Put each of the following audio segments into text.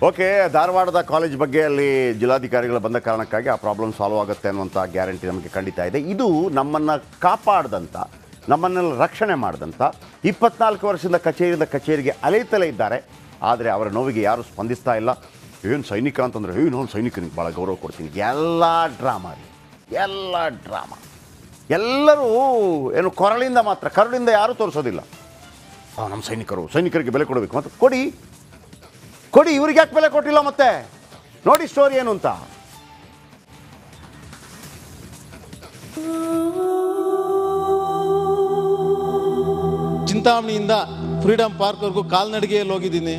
Okay, ಧಾರವಾಡದ college ಬಗ್ಗೆ ಅಲ್ಲಿ ಜಿಲ್ಲಾಧಿಕಾರಿಗಳು ಬಂದ ಕಾರಣಕ್ಕಾಗಿ ಆ ಪ್ರಾಬ್ಲಮ್ ಸಾಲ್ವ್ ಆಗುತ್ತೆ ಅನ್ನುವಂಥ ಗ್ಯಾರಂಟಿ ನಮಗೆ ಖಂಡಿತ ಇದೆ. ಇದು ನಮ್ಮನ್ನು ಕಾಪಾಡಿದಂಥ, ನಮ್ಮನ್ನೆಲ್ಲ ರಕ್ಷಣೆ ಮಾಡಿದಂಥ 24 ವರ್ಷದಿಂದ ಕಚೇರಿಯಿಂದ ಕಚೇರಿಗೆ ಅಲೆಯುತ್ತಲೇ ಇದ್ದಾರೆ. ಆದರೆ ಅವರ ನೋವಿಗೆ ಯಾರೂ ಸ್ಪಂದಿಸ್ತಾ ಇಲ್ಲ. ಏನು ಸೈನಿಕ ಅಂತಂದರೆ ನಾನು ಸೈನಿಕನಿಗೆ ಭಾಳ ಗೌರವ ಕೊಡ್ತೀನಿ. ಎಲ್ಲ ಡ್ರಾಮಾ, ಎಲ್ಲರೂ ಏನು ಕೊರಳಿಂದ ಮಾತ್ರ, ಕರುಳಿಂದ ಯಾರೂ ತೋರಿಸೋದಿಲ್ಲ. ನಮ್ಮ ಸೈನಿಕರಿಗೆ ಬೆಲೆ ಕೊಡಬೇಕು ಮತ್ತು ಕೊಡಿ, ಇವ್ರಿಗೆ ಯಾಕೆ ಬೆಲೆ ಕೊಟ್ಟಿಲ್ಲ? ಮತ್ತೆ ನೋಡಿ ಸ್ಟೋರಿ ಏನು ಅಂತ. ಚಿಂತಾಮಣಿಯಿಂದ ಫ್ರೀಡಂ ಪಾರ್ಕ್ವರೆಗೂ ಕಾಲ್ನಡಿಗೆಯಲ್ಲಿ ಹೋಗಿದ್ದೀನಿ.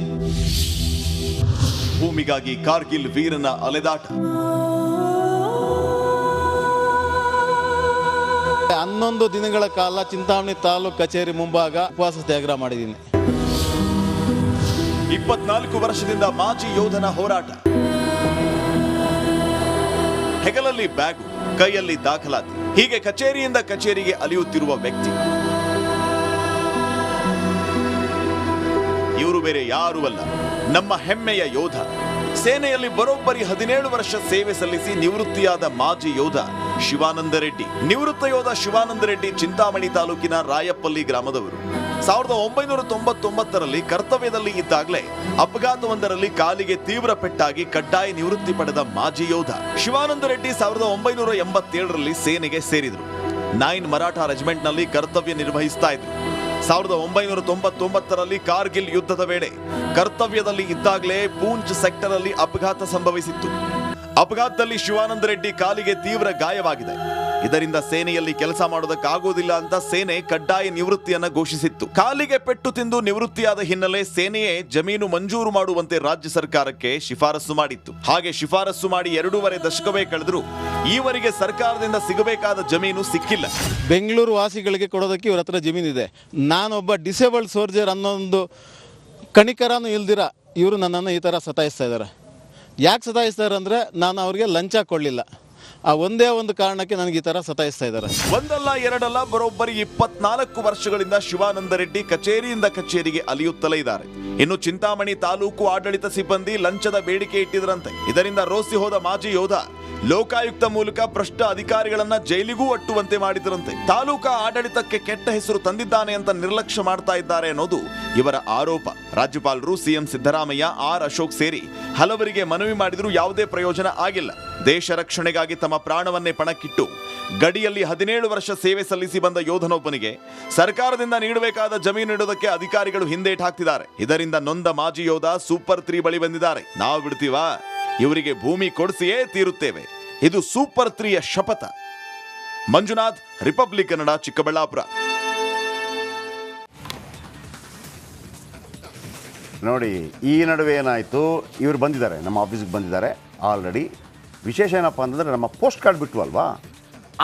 ಭೂಮಿಗಾಗಿ ಕಾರ್ಗಿಲ್ ವೀರನ ಅಲೆದಾಟ. 11 ದಿನಗಳ ಕಾಲ ಚಿಂತಾಮಣಿ ತಾಲೂಕು ಕಚೇರಿ ಮುಂಭಾಗ ಉಪವಾಸ ಸತ್ಯಾಗ್ರಹ ಮಾಡಿದ್ದೀನಿ. 24 ವರ್ಷದಿಂದ ಮಾಜಿ ಯೋಧನ ಹೋರಾಟ. ಹೆಗಲಲ್ಲಿ ಬ್ಯಾಗು, ಕೈಯಲ್ಲಿ ದಾಖಲಾತಿ, ಹೀಗೆ ಕಚೇರಿಯಿಂದ ಕಚೇರಿಗೆ ಅಲಿಯುತ್ತಿರುವ ವ್ಯಕ್ತಿ. ಇವರು ಬೇರೆ ಯಾರೂ ಅಲ್ಲ, ನಮ್ಮ ಹೆಮ್ಮೆಯ ಯೋಧ. ಸೇನೆಯಲ್ಲಿ ಬರೋಬ್ಬರಿ 17 ವರ್ಷ ಸೇವೆ ಸಲ್ಲಿಸಿ ನಿವೃತ್ತಿಯಾದ ಮಾಜಿ ಯೋಧ ಶಿವಾನಂದ ರೆಡ್ಡಿ. ನಿವೃತ್ತ ಯೋಧ ಶಿವಾನಂದ ರೆಡ್ಡಿ ಚಿಂತಾಮಣಿ ತಾಲೂಕಿನ ರಾಯಪಲ್ಲಿ ಗ್ರಾಮದವರು. 1999ರಲ್ಲಿ ಕರ್ತವ್ಯದಲ್ಲಿ ಇದ್ದಾಗಲೇ ಅಪಘಾತವೊಂದರಲ್ಲಿ ಕಾಲಿಗೆ ತೀವ್ರ ಪೆಟ್ಟಾಗಿ ಕಡ್ಡಾಯ ನಿವೃತ್ತಿ ಪಡೆದ ಮಾಜಿ ಯೋಧ ಶಿವಾನಂದ ರೆಡ್ಡಿ 1987ರಲ್ಲಿ ಸೇನೆಗೆ ಸೇರಿದರು. 9 ಮರಾಠ ರೆಜಿಮೆಂಟ್ನಲ್ಲಿ ಕರ್ತವ್ಯ ನಿರ್ವಹಿಸ್ತಾ ಇದ್ರು. 1999ರಲ್ಲಿ ಕಾರ್ಗಿಲ್ ಯುದ್ಧದ ವೇಳೆ ಕರ್ತವ್ಯದಲ್ಲಿ ಇದ್ದಾಗಲೇ ಪೂಂಚ್ ಸೆಕ್ಟರ್ ಅಲ್ಲಿ ಅಪಘಾತ ಸಂಭವಿಸಿತ್ತು. ಅಪಘಾತದಲ್ಲಿ ಶಿವಾನಂದ ರೆಡ್ಡಿ ಕಾಲಿಗೆ ತೀವ್ರ ಗಾಯವಾಗಿದೆ. ಇದರಿಂದ ಸೇನೆಯಲ್ಲಿ ಕೆಲಸ ಮಾಡೋದಕ್ಕಾಗೋದಿಲ್ಲ ಅಂತ ಸೇನೆ ಕಡ್ಡಾಯ ನಿವೃತ್ತಿಯನ್ನ ಘೋಷಿಸಿತ್ತು. ಕಾಲಿಗೆ ಪೆಟ್ಟು ತಿಂದು ನಿವೃತ್ತಿಯಾದ ಹಿನ್ನೆಲೆ ಸೇನೆಯೇ ಜಮೀನು ಮಂಜೂರು ಮಾಡುವಂತೆ ರಾಜ್ಯ ಸರ್ಕಾರಕ್ಕೆ ಶಿಫಾರಸು ಮಾಡಿತ್ತು. ಹಾಗೆ ಶಿಫಾರಸು ಮಾಡಿ 2.5 ದಶಕವೇ ಕಳೆದರೂ ಈವರೆಗೆ ಸರ್ಕಾರದಿಂದ ಸಿಗಬೇಕಾದ ಜಮೀನು ಸಿಕ್ಕಿಲ್ಲ. ಬೆಂಗಳೂರು ವಾಸಿಗಳಿಗೆ ಕೊಡೋದಕ್ಕೆ ಇವ್ರ ಹತ್ರ ಜಮೀನಿದೆ. ನಾನೊಬ್ಬ ಡಿಸೇಬಲ್ಡ್ ಸೋಲ್ಜರ್ ಅನ್ನೋದು ಕಣಿಕರನೂ ಇಲ್ದಿರ ಇವರು ನನ್ನನ್ನು ಈ ಥರ ಸತಾಯಿಸ್ತಾ ಇದ್ದಾರೆ. ಯಾಕೆ ಸತಾಯಿಸ್ತಾರೆ ಅಂದರೆ ನಾನು ಅವ್ರಿಗೆ ಲಂಚ ಕೊಡಲಿಲ್ಲ. ಆ ಒಂದೇ ಒಂದು ಕಾರಣಕ್ಕೆ ನನಗೆ ಈ ಥರ ಸತಾಯಿಸ್ತಾ ಇದ್ದಾರೆ. ಒಂದಲ್ಲ ಎರಡಲ್ಲ, ಬರೋಬ್ಬರಿ 24 ವರ್ಷಗಳಿಂದ ಶಿವಾನಂದ ರೆಡ್ಡಿ ಕಚೇರಿಯಿಂದ ಕಚೇರಿಗೆ ಅಲಿಯುತ್ತಲೇ ಇದ್ದಾರೆ. ಇನ್ನು ಚಿಂತಾಮಣಿ ತಾಲೂಕು ಆಡಳಿತ ಸಿಬ್ಬಂದಿ ಲಂಚದ ಬೇಡಿಕೆ ಇಟ್ಟಿದ್ರಂತೆ. ಇದರಿಂದ ರೋಸಿ ಹೋದ ಮಾಜಿ ಯೋಧ ಲೋಕಾಯುಕ್ತ ಮೂಲಕ ಭ್ರಷ್ಟ ಅಧಿಕಾರಿಗಳನ್ನ ಜೈಲಿಗೂ ಅಟ್ಟುವಂತೆ ಮಾಡಿದ್ರಂತೆ. ತಾಲೂಕಾ ಆಡಳಿತಕ್ಕೆ ಕೆಟ್ಟ ಹೆಸರು ತಂದಿದ್ದಾನೆ ಅಂತ ನಿರ್ಲಕ್ಷ್ಯ ಮಾಡ್ತಾ ಇದ್ದಾರೆ ಅನ್ನೋದು ಇವರ ಆರೋಪ. ರಾಜ್ಯಪಾಲರು, ಸಿಎಂ ಸಿದ್ದರಾಮಯ್ಯ, ಆರ್ ಅಶೋಕ್ ಸೇರಿ ಹಲವರಿಗೆ ಮನವಿ ಮಾಡಿದರೂ ಯಾವುದೇ ಪ್ರಯೋಜನ ಆಗಿಲ್ಲ. ದೇಶ ರಕ್ಷಣೆಗಾಗಿ ತಮ್ಮ ಪ್ರಾಣವನ್ನೇ ಪಣಕ್ಕಿಟ್ಟು ಗಡಿಯಲ್ಲಿ 17 ವರ್ಷ ಸೇವೆ ಸಲ್ಲಿಸಿ ಬಂದ ಯೋಧನೊಬ್ಬನಿಗೆ ಸರ್ಕಾರದಿಂದ ನೀಡಬೇಕಾದ ಜಮೀನು ನೀಡೋದಕ್ಕೆ ಅಧಿಕಾರಿಗಳು ಹಿಂದೇಟು ಹಾಕ್ತಿದ್ದಾರೆ. ಇದರಿಂದ ನೊಂದ ಮಾಜಿ ಯೋಧ ಸೂಪರ್ 3 ಬಳಿ ಬಂದಿದ್ದಾರೆ. ನಾವು ಬಿಡ್ತೀವಾ? ಇವರಿಗೆ ಭೂಮಿ ಕೊಡಿಸಿಯೇ ತೀರುತ್ತೇವೆ. ಇದು ಸೂಪರ್ 3ಯ ಶಪಥ. ಮಂಜುನಾಥ್, ರಿಪಬ್ಲಿಕ್ ಕನ್ನಡ, ಚಿಕ್ಕಬಳ್ಳಾಪುರ. ನೋಡಿ, ಈ ನಡುವೆ ಏನಾಯಿತು, ಇವರು ಬಂದಿದ್ದಾರೆ, ನಮ್ಮ ಆಫೀಸ್ಗೆ ಬಂದಿದ್ದಾರೆ ಆಲ್ರೆಡಿ. ವಿಶೇಷ ಏನಪ್ಪ ಅಂತಂದರೆ ನಮ್ಮ ಪೋಸ್ಟ್ ಕಾರ್ಡ್ ಬಿಟ್ಟು ಅಲ್ವಾ,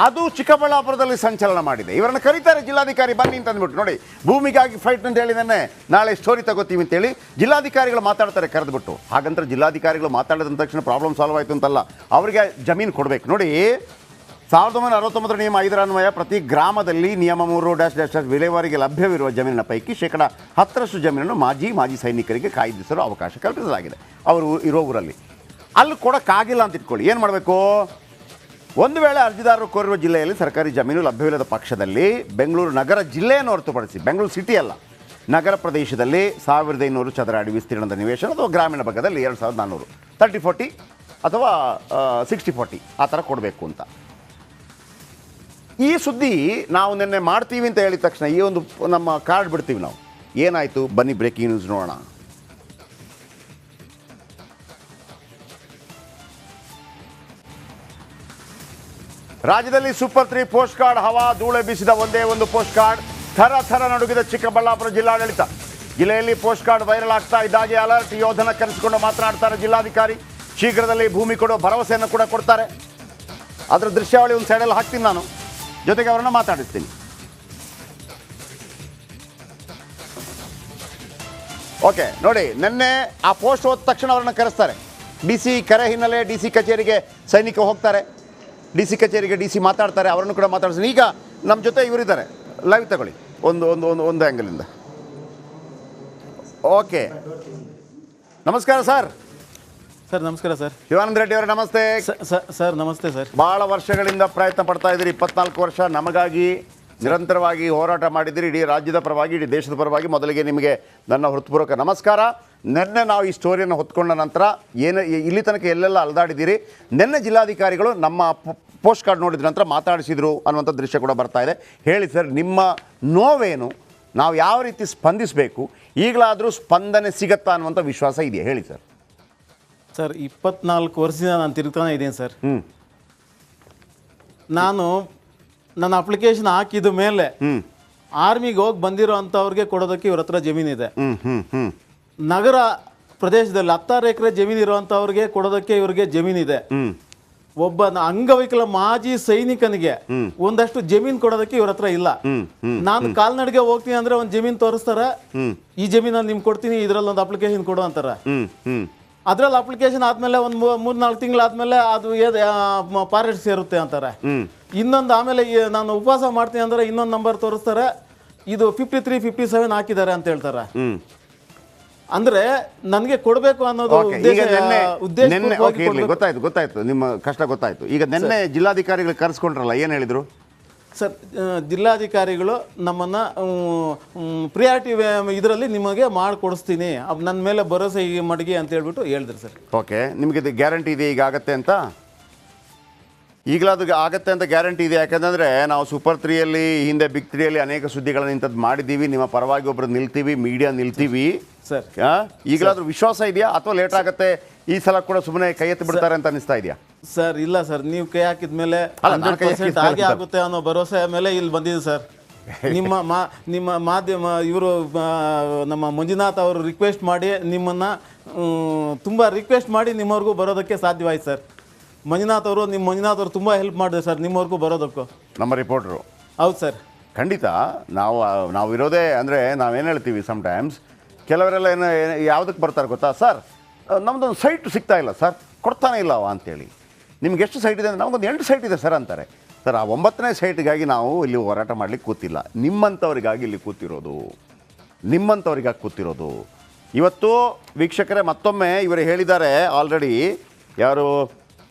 ಅದು ಚಿಕ್ಕಬಳ್ಳಾಪುರದಲ್ಲಿ ಸಂಚಲನ ಮಾಡಿದೆ. ಇವರನ್ನು ಕರೀತಾರೆ ಜಿಲ್ಲಾಧಿಕಾರಿ ಬನ್ನಿ ಅಂತ ಅಂದ್ಬಿಟ್ಟು. ನೋಡಿ, ಭೂಮಿಗಾಗಿ ಫೈಟ್ ಅಂತ ಹೇಳಿದಾನೆ, ನಾಳೆ ಸ್ಟೋರಿ ತಗೋತೀವಿ ಅಂತೇಳಿ ಜಿಲ್ಲಾಧಿಕಾರಿಗಳು ಮಾತಾಡ್ತಾರೆ ಕರೆದ್ಬಿಟ್ಟು. ಹಾಗಂದ್ರೆ ಜಿಲ್ಲಾಧಿಕಾರಿಗಳು ಮಾತಾಡಿದ ತಕ್ಷಣ ಪ್ರಾಬ್ಲಮ್ ಸಾಲ್ವ್ ಆಯಿತು ಅಂತಲ್ಲ, ಅವರಿಗೆ ಜಮೀನು ಕೊಡಬೇಕು. ನೋಡಿ, 1969 ನಿಯಮ 5 ಅನ್ವಯ ಪ್ರತಿ ಗ್ರಾಮದಲ್ಲಿ ನಿಯಮ 3--- ವಿಲೇವಾರಿಗೆ ಲಭ್ಯವಿರುವ ಜಮೀನಿನ ಪೈಕಿ 10% ಜಮೀನನ್ನು ಮಾಜಿ ಸೈನಿಕರಿಗೆ ಕಾಯ್ದಿರಿಸಲು ಅವಕಾಶ ಕಲ್ಪಿಸಲಾಗಿದೆ. ಅವರು ಇರೋ ಊರಲ್ಲಿ ಅಲ್ಲಿ ಕೊಡೋಕ್ಕಾಗಿಲ್ಲ ಅಂತ ಇಟ್ಕೊಳ್ಳಿ. ಏನು ಮಾಡಬೇಕು? ಒಂದು ವೇಳೆ ಅರ್ಜಿದಾರರು ಕೋರಿರುವ ಜಿಲ್ಲೆಯಲ್ಲಿ ಸರ್ಕಾರಿ ಜಮೀನು ಲಭ್ಯವಿಲ್ಲದ ಪಕ್ಷದಲ್ಲಿ ಬೆಂಗಳೂರು ನಗರ ಜಿಲ್ಲೆಯನ್ನು ಹೊರತುಪಡಿಸಿ, ಬೆಂಗಳೂರು ಸಿಟಿ ಅಲ್ಲ, ನಗರ ಪ್ರದೇಶದಲ್ಲಿ 1500 ಚದರ ಅಡಿ ವಿಸ್ತೀರ್ಣದ ನಿವೇಶನ ಅಥವಾ ಗ್ರಾಮೀಣ ಭಾಗದಲ್ಲಿ 2400 30-40 ಅಥವಾ 60-40 ಆ ಥರ ಕೊಡಬೇಕು ಅಂತ. ಈ ಸುದ್ದಿ ನಾವು ನಿನ್ನೆ ಮಾಡ್ತೀವಿ ಅಂತ ಹೇಳಿದ ತಕ್ಷಣ ಈ ಒಂದು ನಮ್ಮ ಕಾರ್ಡ್ ಬಿಡ್ತೀವಿ ನಾವು. ಏನಾಯಿತು ಬನ್ನಿ, ಬ್ರೇಕಿಂಗ್ ನ್ಯೂಸ್ ನೋಡೋಣ. ರಾಜ್ಯದಲ್ಲಿ ಸೂಪರ್ 3 ಪೋಸ್ಟ್ ಕಾರ್ಡ್ ಹವಾ, ಧೂಳೆ ಬೀಸಿದ ಒಂದೇ ಒಂದು ಪೋಸ್ಟ್ ಕಾರ್ಡ್. ಥರ ನಡುಗಿದ ಚಿಕ್ಕಬಳ್ಳಾಪುರ ಜಿಲ್ಲಾಡಳಿತ. ಜಿಲ್ಲೆಯಲ್ಲಿ ಪೋಸ್ಟ್ ಕಾರ್ಡ್ ವೈರಲ್ ಆಗ್ತಾ ಇದ್ದಾಗೆ ಅಲರ್ಟ್. ಯೋಧನ ಕರೆಸಿಕೊಂಡು ಮಾತನಾಡ್ತಾರೆ ಜಿಲ್ಲಾಧಿಕಾರಿ. ಶೀಘ್ರದಲ್ಲಿ ಭೂಮಿ ಕೊಡುವ ಭರವಸೆಯನ್ನು ಕೂಡ ಕೊಡ್ತಾರೆ. ಅದರ ದೃಶ್ಯಾವಳಿ ಒಂದು ಸೈಡಲ್ಲಿ ಹಾಕ್ತೀನಿ ನಾನು, ಜೊತೆಗೆ ಅವರನ್ನು ಮಾತಾಡಿಸ್ತೀನಿ. ಓಕೆ, ನೋಡಿ, ನಿನ್ನೆ ಆ ಪೋಸ್ಟ್ ಹೋದ ತಕ್ಷಣ ಅವರನ್ನು ಕರೆಸ್ತಾರೆ. DC ಕರೆ ಹಿನ್ನೆಲೆ DC ಕಚೇರಿಗೆ ಸೈನಿಕ ಹೋಗ್ತಾರೆ. DC ಕಚೇರಿಗೆ DC ಮಾತಾಡ್ತಾರೆ, ಅವರನ್ನು ಕೂಡ ಮಾತಾಡ್ತೀನಿ. ಈಗ ನಮ್ಮ ಜೊತೆ ಇವರಿದ್ದಾರೆ, ಲೈವ್ ತಗೊಳ್ಳಿ ಒಂದು ಆ್ಯಂಗಲಿಂದ. ಓಕೆ, ನಮಸ್ಕಾರ ಸರ್. ಸರ್ ನಮಸ್ಕಾರ ಸರ್. ಶಿವಾನಂದ ರೆಡ್ಡಿ ಅವರೇ ನಮಸ್ತೆ. ಸರ್ ನಮಸ್ತೆ ಸರ್. ಭಾಳ ವರ್ಷಗಳಿಂದ ಪ್ರಯತ್ನ ಪಡ್ತಾ ಇದ್ದೀರಿ, 24 ವರ್ಷ ನಮಗಾಗಿ ನಿರಂತರವಾಗಿ ಹೋರಾಟ ಮಾಡಿದ್ದೀರಿ, ಇಡೀ ರಾಜ್ಯದ ಪರವಾಗಿ, ಇಡೀ ದೇಶದ ಪರವಾಗಿ. ಮೊದಲಿಗೆ ನಿಮಗೆ ನನ್ನ ಹೃತ್ಪೂರ್ವಕ ನಮಸ್ಕಾರ. ನಿನ್ನೆ ನಾವು ಈ ಸ್ಟೋರಿಯನ್ನು ಹೊತ್ಕೊಂಡ ನಂತರ ಇಲ್ಲಿ ತನಕ ಎಲ್ಲೆಲ್ಲ ಅಲ್ದಾಡಿದ್ದೀರಿ, ನಿನ್ನೆ ಜಿಲ್ಲಾಧಿಕಾರಿಗಳು ನಮ್ಮ ಪೋಸ್ಟ್ ಕಾರ್ಡ್ ನೋಡಿದ ನಂತರ ಮಾತಾಡಿಸಿದ್ರು ಅನ್ನುವಂಥ ದೃಶ್ಯ ಕೂಡ ಬರ್ತಾ ಇದೆ. ಹೇಳಿ ಸರ್, ನಿಮ್ಮ ನೋವೇನು, ನಾವು ಯಾವ ರೀತಿ ಸ್ಪಂದಿಸಬೇಕು, ಈಗಲಾದರೂ ಸ್ಪಂದನೆ ಸಿಗತ್ತಾ ಅನ್ನುವಂಥ ವಿಶ್ವಾಸ ಇದೆಯಾ? ಹೇಳಿ ಸರ್. ಸರ್ 24 ವರ್ಷದಿಂದ ನಾನು ತಿರುಗ್ತಾನೆ ಇದ್ದೀನಿ ಸರ್. ನಾನು ನನ್ನ ಅಪ್ಲಿಕೇಶನ್ ಹಾಕಿದ ಮೇಲೆ ಆರ್ಮಿಗೆ ಹೋಗಿ ಬಂದಿರೋ ಅಂಥವ್ರಿಗೆ ಕೊಡೋದಕ್ಕೆ ಇವ್ರ ಹತ್ರ ಜಮೀನಿದೆ. ನಗರ ಪ್ರದೇಶದಲ್ಲಿ 16 ಎಕರೆ ಜಮೀನು ಇರುವಂಥವ್ರಿಗೆ ಕೊಡೋದಕ್ಕೆ ಇವ್ರಿಗೆ ಜಮೀನಿದೆ. ಒಬ್ಬ ಅಂಗವಿಕಲ ಮಾಜಿ ಸೈನಿಕನಿಗೆ ಒಂದಷ್ಟು ಜಮೀನ್ ಕೊಡೋದಕ್ಕೆ ಇವ್ರ ಹತ್ರ ಇಲ್ಲ. ನಾನು ಕಾಲ್ನಡಿಗೆ ಹೋಗ್ತೀನಿ ಅಂದ್ರೆ ಒಂದು ಜಮೀನ್ ತೋರಿಸ್ತಾರ, ಈ ಜಮೀನಲ್ಲಿ ನಿಮ್ಗೆ ಕೊಡ್ತೀನಿ, ಇದ್ರಲ್ಲಿ ಒಂದು ಅಪ್ಲಿಕೇಶನ್ ಕೊಡು ಅಂತಾರ. ಅದ್ರಲ್ಲಿ ಅಪ್ಲಿಕೇಶನ್ ಆದ್ಮೇಲೆ ಒಂದು 3-4 ತಿಂಗಳಾದ್ಮೇಲೆ ಅದು ಫಾರೆಸ್ಟ್ ಸೇರುತ್ತೆ ಅಂತಾರೆ. ಇನ್ನೊಂದು ಆಮೇಲೆ ನಾನು ಉಪವಾಸ ಮಾಡ್ತೀನಿ ಅಂದ್ರೆ ಇನ್ನೊಂದು ನಂಬರ್ ತೋರಿಸ್ತಾರೆ, ಇದು 53, 57 ಹಾಕಿದ್ದಾರೆ ಅಂತ ಹೇಳ್ತಾರೆ. ಅಂದ್ರೆ ನನಗೆ ಕೊಡಬೇಕು ಅನ್ನೋದು ಗೊತ್ತಾಯ್ತು, ನಿಮ್ಮ ಕಷ್ಟ ಗೊತ್ತಾಯ್ತು. ಈಗ ನಿನ್ನೆ ಜಿಲ್ಲಾಧಿಕಾರಿಗಳು ಕರೆಸ್ಕೊಂಡ್ರಲ್ಲ, ಏನು ಹೇಳಿದ್ರು ಸರ್? ಜಿಲ್ಲಾಧಿಕಾರಿಗಳು ನಮ್ಮನ್ನ ಪ್ರಿಯಾರಿಟಿ ಇದರಲ್ಲಿ ನಿಮಗೆ ಮಾಡಿಕೊಡಿಸ್ತೀನಿ, ನನ್ನ ಮೇಲೆ ಭರೋಸೆ ಮಡಗಿ ಅಂತ ಹೇಳ್ಬಿಟ್ಟು ಹೇಳಿದ್ರು ಸರ್. ಓಕೆ, ನಿಮಗೆ ಇದು ಗ್ಯಾರಂಟಿ ಇದೆ ಈಗ ಆಗತ್ತೆ ಅಂತ? ಈಗಲಾದ್ರು ಆಗತ್ತೆ ಅಂತ ಗ್ಯಾರಂಟಿ ಇದೆ? ಯಾಕಂದರೆ ನಾವು ಸೂಪರ್ 3ಯಲ್ಲಿ, ಹಿಂದೆ ಬಿಗ್ 3ಯಲ್ಲಿ ಅನೇಕ ಸುದ್ದಿಗಳನ್ನು ಇಂಥದ್ದು ಮಾಡಿದ್ದೀವಿ, ನಿಮ್ಮ ಪರವಾಗಿ ಒಬ್ಬರು ನಿಲ್ತೀವಿ, ಮೀಡಿಯಾ ನಿಲ್ತೀವಿ ಸರ್. ಈಗಲಾದ್ರೂ ವಿಶ್ವಾಸ ಇದೆಯಾ, ಅಥವಾ ಲೇಟ್ ಆಗುತ್ತೆ, ಈ ಸಲ ಕೂಡ ಸುಮ್ಮನೆ ಕೈ ಎತ್ತಿ ಬಿಡ್ತಾರೆ ಅಂತ ಅನಿಸ್ತಾ ಇದೆಯಾ? ಸರ್ ಇಲ್ಲ ಸರ್, ನೀವು ಕೈ ಹಾಕಿದ್ಮೇಲೆ 100% ಹಾಗೆ ಆಗುತ್ತೆ ಅನ್ನೋ ಭರವಸೆ ಮೇಲೆ ಇಲ್ಲಿ ಬಂದಿದೆ ಸರ್. ನಿಮ್ಮ ಮಾಧ್ಯಮ ಇವರು ನಮ್ಮ ಮಂಜುನಾಥ್ ಅವರು ರಿಕ್ವೆಸ್ಟ್ ಮಾಡಿ ನಿಮ್ಮನ್ನು ತುಂಬ ರಿಕ್ವೆಸ್ಟ್ ಮಾಡಿ ನಿಮ್ಮವ್ರಿಗೂ ಬರೋದಕ್ಕೆ ಸಾಧ್ಯವಾಯ್ತು ಸರ್. ಮಂಜುನಾಥ್ ಅವರು ತುಂಬ ಹೆಲ್ಪ್ ಮಾಡಿದೆ ಸರ್ ನಿಮ್ಮವ್ರಿಗೂ ಬರೋದಕ್ಕೂ. ನಮ್ಮ ರಿಪೋರ್ಟ್ರು ಹೌದು ಸರ್. ಖಂಡಿತ. ನಾವು ಇರೋದೇ ಅಂದರೆ ನಾವೇನು ಹೇಳ್ತೀವಿ, ಸಮ್ಟೈಮ್ಸ್ ಕೆಲವರೆಲ್ಲ ಏನು ಯಾವುದಕ್ಕೆ ಬರ್ತಾರೆ ಗೊತ್ತಾ ಸರ್, ನಮ್ಮದೊಂದು ಸೈಟ್ ಸಿಗ್ತಾ ಇಲ್ಲ ಸರ್, ಕೊಡ್ತಾನೆ ಇಲ್ಲ ಅವ ಅಂತೇಳಿ. ನಿಮ್ಗೆ ಎಷ್ಟು ಸೈಟ್ ಇದೆ ಅಂದರೆ ನಮಗೊಂದು 8 ಸೈಟ್ ಇದೆ ಸರ್ ಅಂತಾರೆ. ಸರ್, ಆ 9ನೇ ಸೈಟ್ಗಾಗಿ ನಾವು ಇಲ್ಲಿ ಹೋರಾಟ ಮಾಡಲಿಕ್ಕೆ ಕೂತಿಲ್ಲ, ನಿಮ್ಮಂಥವ್ರಿಗಾಗಿ ಇಲ್ಲಿ ಕೂತಿರೋದು. ಇವತ್ತು ವೀಕ್ಷಕರೇ, ಮತ್ತೊಮ್ಮೆ ಇವರು ಹೇಳಿದ್ದಾರೆ ಆಲ್ರೆಡಿ, ಯಾರು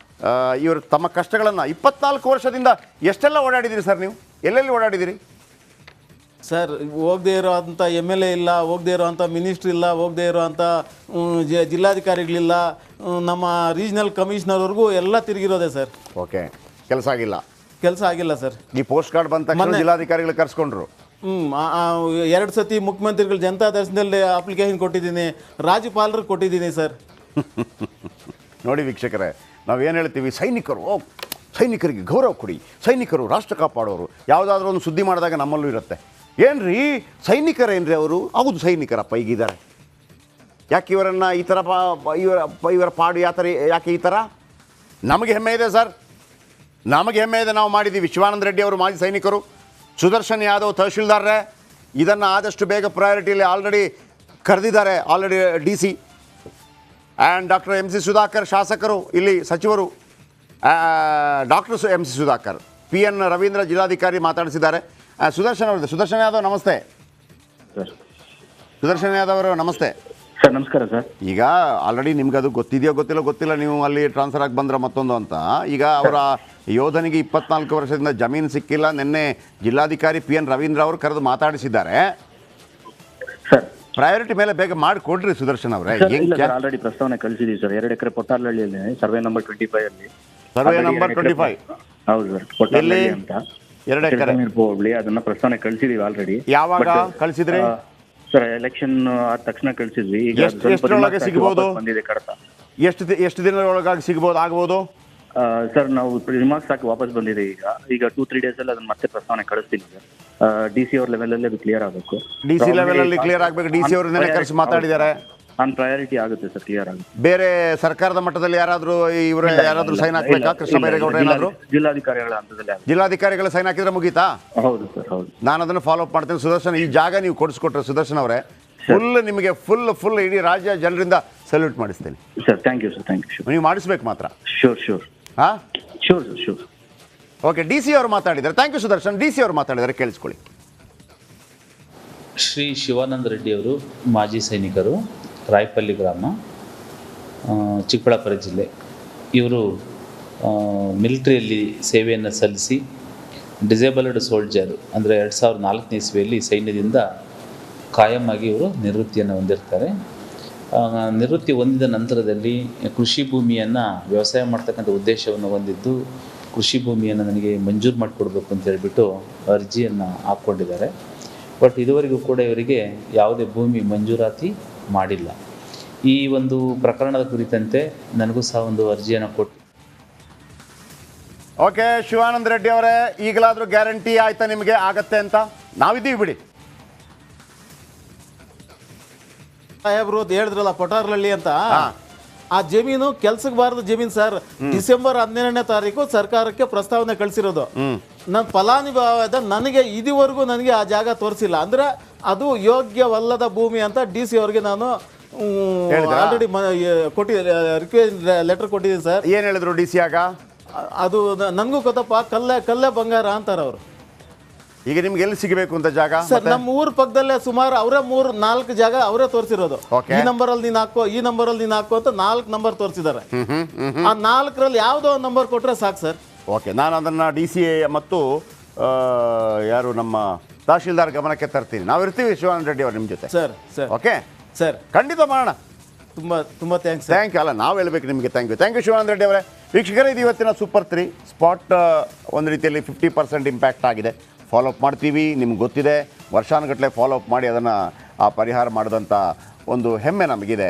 ಇವರು ತಮ್ಮ ಕಷ್ಟಗಳನ್ನು 24 ವರ್ಷದಿಂದ ಎಷ್ಟೆಲ್ಲ ಓಡಾಡಿದ್ದೀರಿ ಸರ್ ನೀವು? ಎಲ್ಲೆಲ್ಲಿ ಓಡಾಡಿದ್ದೀರಿ ಸರ್? ಹೋಗದೇ ಇರೋವಂಥ MLA ಇಲ್ಲ, ಹೋಗದೇ ಇರೋವಂಥ ಮಿನಿಸ್ಟ್ರ್ ಇಲ್ಲ, ಹೋಗದೇ ಇರೋವಂಥ ಜಿಲ್ಲಾಧಿಕಾರಿಗಳಿಲ್ಲ, ನಮ್ಮ ರೀಜ್ನಲ್ ಕಮಿಷನರ್ವರೆಗೂ ಎಲ್ಲ ತಿರುಗಿರೋದೆ ಸರ್. ಓಕೆ, ಕೆಲಸ ಆಗಿಲ್ಲ ಸರ್. ಈ ಪೋಸ್ಟ್ ಕಾರ್ಡ್ ಬಂದ ತಕ್ಷಣ ಜಿಲ್ಲಾಧಿಕಾರಿಗಳು ಕರ್ಸ್ಕೊಂಡ್ರು. 2 ಸತಿ ಮುಖ್ಯಮಂತ್ರಿಗಳು ಜನತಾ ದರ್ಶನದಲ್ಲಿ ಅಪ್ಲಿಕೇಶನ್ ಕೊಟ್ಟಿದ್ದೀನಿ, ರಾಜ್ಯಪಾಲರಿಗೆ ಕೊಟ್ಟಿದ್ದೀನಿ ಸರ್. ನೋಡಿ ವೀಕ್ಷಕರೇ, ನಾವೇನು ಹೇಳ್ತೀವಿ, ಸೈನಿಕರಿಗೆ ಗೌರವ ಕೊಡಿ, ಸೈನಿಕರು ರಾಷ್ಟ್ರ ಕಾಪಾಡೋರು. ಯಾವುದಾದ್ರೂ ಒಂದು ಸುದ್ದಿ ಮಾಡಿದಾಗ ನಮ್ಮಲ್ಲೂ ಇರುತ್ತೆ, ಏನ್ರಿ ಸೈನಿಕರೇನ್ರಿ ಅವರು? ಹೌದು, ಸೈನಿಕರಪ್ಪ ಈಗಿದ್ದಾರೆ. ಯಾಕೆ ಇವರನ್ನು ಈ ಥರ ಇವರ ಪಾಡು ಯಾಕೆ ಈ ಥರ? ನಮಗೆ ಹೆಮ್ಮೆ ಇದೆ ಸರ್, ನಮಗೆ ಹೆಮ್ಮೆ ಇದೆ, ನಾವು ಮಾಡಿದ್ದೀವಿ. ಶಿವಾನಂದ ರೆಡ್ಡಿ ಅವರು ಮಾಜಿ ಸೈನಿಕರು, ಸುದರ್ಶನ್ ಯಾದವ್ ತಹಶೀಲ್ದಾರ್ರೆ, ಇದನ್ನು ಆದಷ್ಟು ಬೇಗ ಪ್ರಯಾರಿಟಿಯಲ್ಲಿ ಆಲ್ರೆಡಿ ಕರೆದಿದ್ದಾರೆ, already DC. And doctor MC Sudhakar ಶಾಸಕರು, ಇಲ್ಲಿ ಸಚಿವರು, doctor MC Sudhakar, PN Ravindra ಜಿಲ್ಲಾಧಿಕಾರಿ ಮಾತಾಡಿಸಿದ್ದಾರೆ. ಸುದರ್ಶನ್ ಯಾದವ್ ನಮಸ್ತೆ. ಸುದರ್ಶನ್ ಯಾದವ್ ಅವರು ನಮಸ್ತೆ ಸರ್. ನಮಸ್ಕಾರ ಸರ್. ಈಗ ಆಲ್ರೆಡಿ ನಿಮ್ಗೆ ಅದು ಗೊತ್ತಿದೆಯೋ ಗೊತ್ತಿಲ್ಲ, ನೀವು ಅಲ್ಲಿ ಟ್ರಾನ್ಸ್ಫರ್ ಆಗಿ ಬಂದ್ರೆ ಮತ್ತೊಂದು ಅಂತ. ಈಗ ಅವರ ಯೋಧನಿಗೆ 24 ವರ್ಷದಿಂದ ಜಮೀನು ಸಿಕ್ಕಿಲ್ಲ. ನಿನ್ನೆ ಜಿಲ್ಲಾಧಿಕಾರಿ PN ರವೀಂದ್ರ ಅವರು ಕರೆದು ಮಾತಾಡಿಸಿದ್ದಾರೆ. ಸರ್, ಪ್ರಯಾರಿಟಿ ಮೇಲೆ ಬೇಗ ಮಾಡಿಕೊಡ್ರಿ ಸುದರ್ಶನ್ ಅವರೇ. ಆಲ್ರೆಡಿ ಪ್ರಸ್ತಾವನೆ ಕಳಿಸಿದೀವಿ ಸರ್. 2 ಎಕರೆ ಪೊಟ್ಟಾರಹಳ್ಳಿಯಲ್ಲಿ, ಸರ್ವೆ ನಂಬರ್ 25 ಅಲ್ಲಿ. Survey number 25? ಹೌದು ಸರ್, ಪೊಟ್ಟಾರಹಳ್ಳಿ ಅಂತ 2 ಎಕರೆ ಹೋಗ್ಲಿ, ಅದನ್ನ ಪ್ರಸ್ತಾವನೆ ಕಳಿಸಿದೀವಿ ಆಲ್ರೆಡಿ. ಯಾವಾಗ ಕಳಿಸಿದ್ರಿ ಸರ್? ಎಲೆಕ್ಷನ್ ಆದ ತಕ್ಷಣ ಕಳಿಸಿದ್ವಿ. ಈಗ ಎಷ್ಟರೊಳಗೆ ಸಿಗಬಹುದು? ಬಂದಿದೆ ಕಡತ. ಎಷ್ಟು ದಿನದೊಳಗಾಗಿ ಆಗ್ಬೋದು ಸರ್? ನಾವು ರಿಮಾರ್ಕ್ಸ್ ಹಾಕಿ ವಾಪಸ್ ಬಂದಿದೆ. ಈಗ 2-3 ಡೇಸ್ ಅಲ್ಲಿ ಅದನ್ನ ಮತ್ತೆ ಪ್ರಸ್ತಾವನೆ ಕಳಿಸ್ತೀನಿ ಸರ್. DC ಅವ್ರ ಲೆವೆಲ್ ಅಲ್ಲಿ ಕ್ಲಿಯರ್ ಆಗಬೇಕು. DC ಲೆವೆಲ್ ಅಲ್ಲಿ ಕ್ಲಿಯರ್ ಆಗಬೇಕು. DC ಅವರು ನೆನೆ ಕರೆಸಿ ಮಾತಾಡಿದ್ದಾರೆ. ಆನ್ ಪ್ರಯಾರಿಟಿ ಆಗುತ್ತೆ ಸರ್, ಕ್ಲಿಯರ್ ಆಗುತ್ತೆ. ಬೇರೆ ಸರ್ಕಾರದ ಮಟ್ಟದಲ್ಲಿ ಯಾರಾದ್ರೂ ಸೈನ್ ಹಾಕ್ಬೇಕಾ? ಕೃಷ್ಣ ಬೈರೇಗೌಡ ಏನಾದ್ರು? ಜಿಲ್ಲಾಧಿಕಾರಿಗಳ ಹಂತದಲ್ಲಿ. ಜಿಲ್ಲಾಧಿಕಾರಿಗಳು ಸೈನ್ ಹಾಕಿದ್ರೆ ಮುಗೀತಾ? ಹೌದು ಸರ್, ಹೌದು. ನಾನು ಅದನ್ನು ಫಾಲೋ ಅಪ್ ಮಾಡ್ತೀನಿ. ಸುದರ್ಶನ್, ಈ ಜಾಗ ನೀವು ಕೊಡಿಸ್ಕೊಟ್ರೆ ಸುದರ್ಶನ್ ಅವರೇ, ನಿಮಗೆ ಫುಲ್ ಇಡೀ ರಾಜ್ಯ ಜನರಿಂದ ಸಲ್ಯೂಟ್ ಮಾಡಿಸ್ತೇನೆ sir. Thank you sir, thank you. ನೀವು ಮಾಡಿಸ್ಬೇಕು ಮಾತ್ರ. Sure. Sure sir, sure. Okay, DC ಅವರು ಮಾತಾಡಿದ್ದಾರೆ. Thank you Sudarshan. DC ಅವರು ಮಾತಾಡಿದ್ದಾರೆ, ಕೇಳಿಸ್ಕೊಳ್ಳಿ. ಶ್ರೀ ಶಿವಾನಂದ ರೆಡ್ಡಿ ಅವರು ಮಾಜಿ ಸೈನಿಕರು, ರಾಯಪಲ್ಲಿ ಗ್ರಾಮ. ಚಿಕ್ಕಬಳ್ಳಾಪುರ ಜಿಲ್ಲೆ. ಇವರು ಮಿಲಿಟ್ರಿಯಲ್ಲಿ ಸೇವೆಯನ್ನು ಸಲ್ಲಿಸಿ ಡಿಸೇಬಲ್ಡ್ ಸೋಲ್ಜರ್ ಅಂದರೆ 2004 ಇಸ್ವಿಯಲ್ಲಿ ಸೈನ್ಯದಿಂದ ಕಾಯಂ ಆಗಿ ಇವರು ನಿವೃತ್ತಿಯನ್ನು ಹೊಂದಿರ್ತಾರೆ. ನಿವೃತ್ತಿ ಹೊಂದಿದ ನಂತರದಲ್ಲಿ ಕೃಷಿ ಭೂಮಿಯನ್ನು ವ್ಯವಸಾಯ ಮಾಡ್ತಕ್ಕಂಥ ಉದ್ದೇಶವನ್ನು ಹೊಂದಿದ್ದು ಕೃಷಿ ಭೂಮಿಯನ್ನು ನನಗೆ ಮಂಜೂರು ಮಾಡಿಕೊಡ್ಬೇಕು ಅಂತ ಹೇಳಿಬಿಟ್ಟು ಅರ್ಜಿಯನ್ನು ಹಾಕ್ಕೊಂಡಿದ್ದಾರೆ. ಬಟ್ ಇದುವರೆಗೂ ಕೂಡ ಇವರಿಗೆ ಯಾವುದೇ ಭೂಮಿ ಮಂಜೂರಾತಿ ಮಾಡಿಲ್ಲ. ಈ ಒಂದು ಪ್ರಕರಣದ ಕುರಿತಂತೆ ನನಗೂ ಸಹ ಒಂದು ಅರ್ಜಿಯನ್ನು ಕೊಟ್ಟು. ಓಕೆ, ಶಿವಾನಂದ ರೆಡ್ಡಿ ಅವರೇ, ಈಗಲಾದರೂ ಗ್ಯಾರಂಟಿ ಆಯ್ತಾ ನಿಮಗೆ ಆಗತ್ತೆ ಅಂತ? ನಾವಿದ್ದೀವಿ ಬಿಡಿ. ಸಾಹೇಬ್ರು ಹೇಳಿದ್ರಲ್ಲ ಪೊಟಾರ್ಲಳ್ಳಿ ಅಂತ, ಆ ಜಮೀನು ಕೆಲ್ಸಕ್ಕೆ ಬಾರದ ಜಮೀನು ಸರ್. ಡಿಸೆಂಬರ್ 12ನೇ ತಾರೀಕು ಸರ್ಕಾರಕ್ಕೆ ಪ್ರಸ್ತಾವನೆ ಕಳಿಸಿರೋದು. ನನ್ನ ಫಲಾನುಭವಿಯಾದ ನನಗೆ ಇದುವರೆಗೂ ನನಗೆ ಆ ಜಾಗ ತೋರಿಸಿಲ್ಲ. ಅಂದ್ರೆ ಅದು ಯೋಗ್ಯವಲ್ಲದ ಭೂಮಿ ಅಂತ DC ಅವ್ರಿಗೆ ನಾನು ಆಲ್ರೆಡಿ ಲೆಟರ್ ಕೊಟ್ಟಿದ್ದೀನಿ ಸರ್. ಏನು ಹೇಳಿದ್ರು DC ಆಗ? ಅದು ನನಗೂ ಗೊತ್ತಪ್ಪ, ಕಲ್ಲೇ ಬಂಗಾರ ಅಂತಾರೆ ಅವರು. ಈಗ ನಿಮ್ಗೆ ಎಲ್ಲಿ ಸಿಗಬೇಕು ಅಂತ ಜಾಗ ಸರ್? ನಮ್ಮ ಊರ ಪಕ್ಕದಲ್ಲೇ ಸುಮಾರು ಅವರೇ 3-4 ಜಾಗ ಅವರೇ ತೋರಿಸಿರೋದು. ಈ ನಂಬರಲ್ಲಿ ನೀನು ಹಾಕೋ, ಈ ನಂಬರಲ್ಲಿ ನೀನು ಹಾಕೋ ಅಂತ 4 ನಂಬರ್ ತೋರಿಸಿದ್ದಾರೆ. ಆ 4ರಲ್ಲಿ ಯಾವುದೋ ಒಂದು ನಂಬರ್ ಕೊಟ್ಟರೆ ಸಾಕು ಸರ್. ಓಕೆ, ನಾನು ಅದನ್ನು DC ಮತ್ತು ಯಾರು ನಮ್ಮ ತಹಶೀಲ್ದಾರ್ ಗಮನಕ್ಕೆ ತರ್ತೀನಿ. ನಾವು ಇರ್ತೀವಿ ಶಿವಾನಂದ ರೆಡ್ಡಿ ಅವರು ನಿಮ್ಮ ಜೊತೆ. ಸರ್ ಸರ್ ಓಕೆ ಸರ್, ಖಂಡಿತ ಮಾಡೋಣ. ತುಂಬ ಥ್ಯಾಂಕ್ಸ್. Thank you. ಅಲ್ಲ, ನಾವು ಹೇಳ್ಬೇಕು ನಿಮಗೆ ಥ್ಯಾಂಕ್ ಯು ಶಿವಾನಂದ ರೆಡ್ಡಿ ಅವರೇ. ವೀಕ್ಷಕರೇ, ಇದು ಇವತ್ತಿನ ಸೂಪರ್ 3 ಸ್ಪಾಟ್. ಒಂದು ರೀತಿಯಲ್ಲಿ 50% ಇಂಪ್ಯಾಕ್ಟ್ ಆಗಿದೆ. ಫಾಲೋಅಪ್ ಮಾಡ್ತೀವಿ, ನಿಮ್ಗೆ ಗೊತ್ತಿದೆ. ವರ್ಷಾನುಗಟ್ಟಲೆ ಫಾಲೋಅಪ್ ಮಾಡಿ ಅದನ್ನು ಪರಿಹಾರ ಮಾಡಿದಂಥ ಒಂದು ಹೆಮ್ಮೆ ನಮಗಿದೆ.